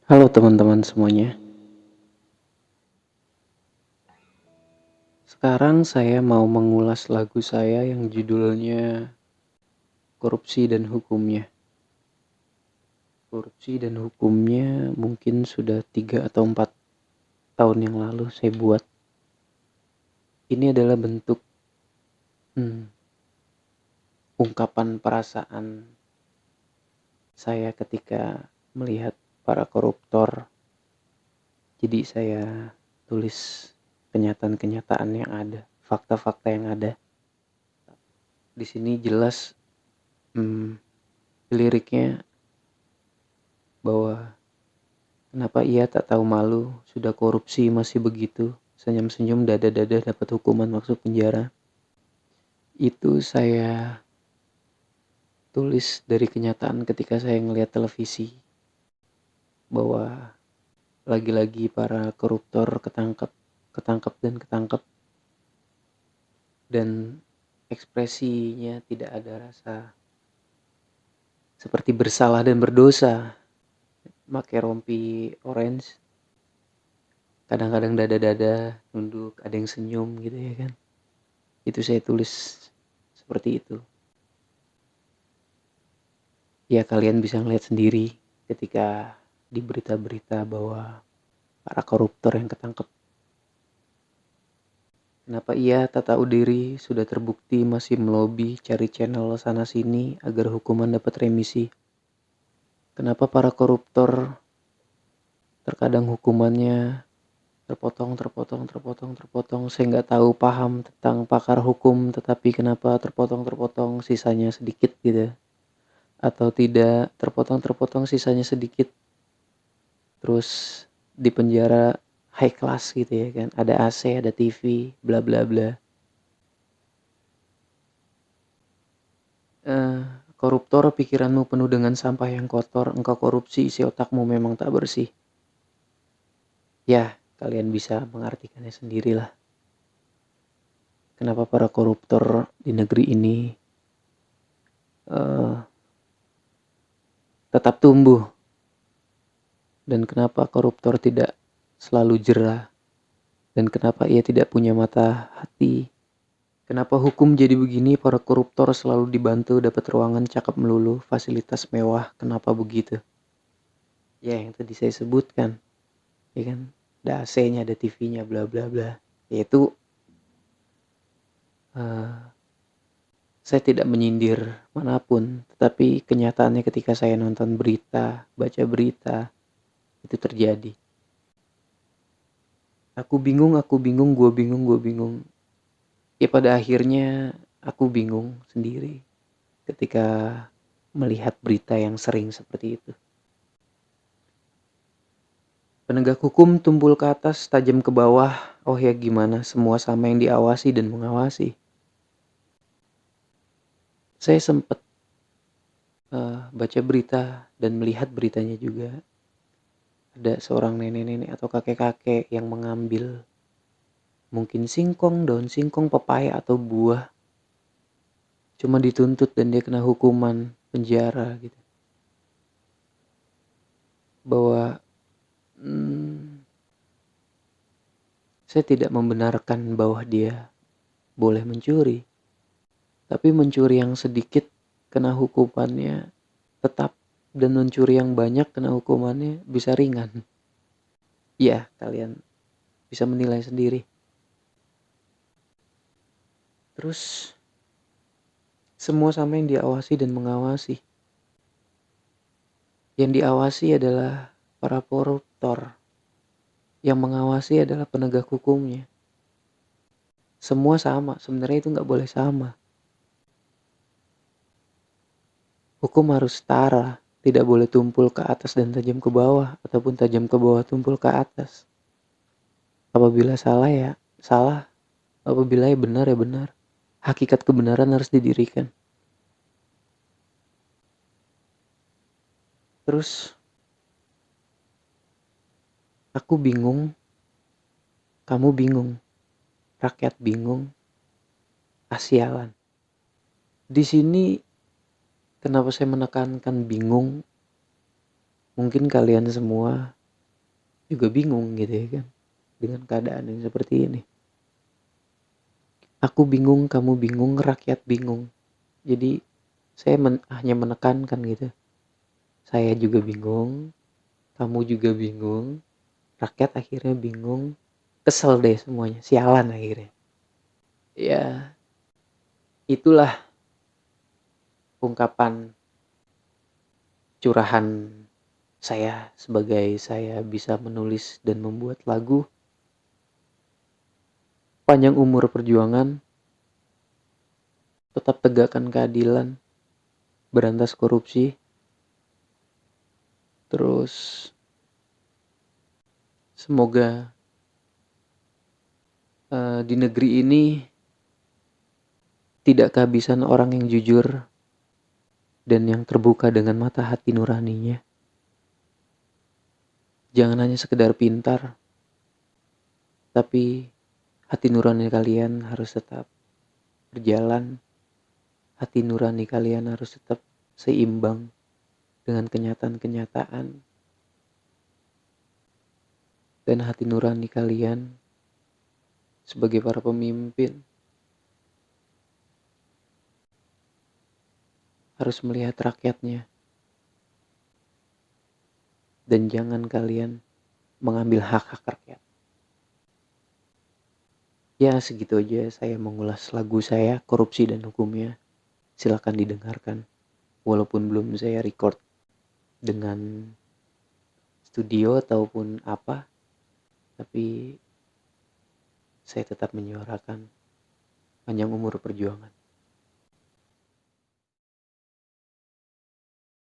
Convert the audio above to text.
Halo teman-teman semuanya. Sekarang saya mau mengulas lagu saya yang judulnya Korupsi dan Hukumnya. Korupsi dan Hukumnya mungkin sudah 3 atau 4 tahun yang lalu saya buat. Ini adalah bentuk hmm, ungkapan perasaan saya ketika melihat para koruptor. Jadi saya tulis kenyataan-kenyataan yang ada, fakta-fakta yang ada. Di sini jelas hmm, liriknya bahwa kenapa ia tak tahu malu, sudah korupsi masih begitu, senyum-senyum dada-dada dapat hukuman masuk penjara. Itu saya tulis dari kenyataan ketika saya ngelihat televisi bahwa lagi-lagi para koruptor ketangkep, ketangkep dan ketangkep, dan ekspresinya tidak ada rasa seperti bersalah dan berdosa. Pakai rompi orange, kadang-kadang dada-dada nunduk, ada yang senyum gitu ya kan. Itu saya tulis seperti itu. Ya kalian bisa ngeliat sendiri ketika di berita-berita bahwa para koruptor yang ketangkep. Kenapa ia tak tahu diri, sudah terbukti masih melobi cari channel sana sini agar hukuman dapat remisi. Kenapa para koruptor terkadang hukumannya terpotong. Saya nggak tahu paham tentang pakar hukum, tetapi kenapa terpotong, sisanya sedikit gitu. Atau tidak terpotong, sisanya sedikit. Terus di penjara high class gitu ya kan, ada AC, ada TV, bla bla bla. Eh, Koruptor, pikiranmu penuh dengan sampah yang kotor, engkau korupsi, isi otakmu memang tak bersih. Ya, kalian bisa mengartikannya sendirilah. Kenapa para koruptor di negeri ini eh, tetap tumbuh, dan kenapa koruptor tidak selalu jera, dan kenapa ia tidak punya mata hati. Kenapa hukum jadi begini, para koruptor selalu dibantu dapat ruangan cakep melulu, fasilitas mewah, kenapa begitu? Ya yang tadi saya sebutkan, ya kan, ada AC-nya, ada TV-nya, bla bla bla. Yaitu uh, saya tidak menyindir manapun, tetapi kenyataannya ketika saya nonton berita, baca berita, itu terjadi. Aku bingung, gue bingung. Ya pada akhirnya aku bingung sendiri ketika melihat berita yang sering seperti itu. Penegak hukum tumpul ke atas, tajam ke bawah. Oh ya gimana, semua sama yang diawasi dan mengawasi. Saya sempat baca berita dan melihat beritanya juga. Ada seorang nenek-nenek atau kakek-kakek yang mengambil mungkin singkong, daun singkong, pepaya atau buah. Cuma dituntut dan dia kena hukuman penjara gitu. Bahwa saya tidak membenarkan bahwa dia boleh mencuri. Tapi mencuri yang sedikit kena hukumannya tetap, dan mencuri yang banyak kena hukumannya bisa ringan. Ya, kalian bisa menilai sendiri. Terus semua sama yang diawasi dan mengawasi. Yang diawasi adalah para koruptor. Yang mengawasi adalah penegak hukumnya. Semua sama, sebenarnya itu nggak boleh sama. Hukum harus setara, tidak boleh tumpul ke atas dan tajam ke bawah, ataupun tajam ke bawah tumpul ke atas. Apabila salah ya salah, apabila ya benar ya benar. Hakikat kebenaran harus didirikan. Terus aku bingung, kamu bingung, rakyat bingung, asialan. Di sini kenapa saya menekankan bingung? Mungkin kalian semua juga bingung gitu ya kan, dengan keadaan yang seperti ini. Aku bingung, kamu bingung, rakyat bingung. Jadi saya hanya menekankan gitu. Saya juga bingung, kamu juga bingung, rakyat akhirnya bingung, kesel deh semuanya, sialan akhirnya. Ya, itulah ungkapan curahan saya sebagai saya bisa menulis dan membuat lagu. Panjang umur perjuangan, tetap tegakkan keadilan, berantas korupsi, terus semoga di negeri ini tidak kehabisan orang yang jujur dan yang terbuka dengan mata hati nuraninya. Jangan hanya sekedar pintar, tapi hati nurani kalian harus tetap berjalan. Hati nurani kalian harus tetap seimbang dengan kenyataan-kenyataan. Dan hati nurani kalian sebagai para pemimpin harus melihat rakyatnya. Dan jangan kalian mengambil hak-hak rakyat. Ya segitu aja saya mengulas lagu saya, Korupsi dan Hukumnya. Silakan didengarkan. Walaupun belum saya record dengan studio ataupun apa, tapi saya tetap menyuarakan panjang umur perjuangan.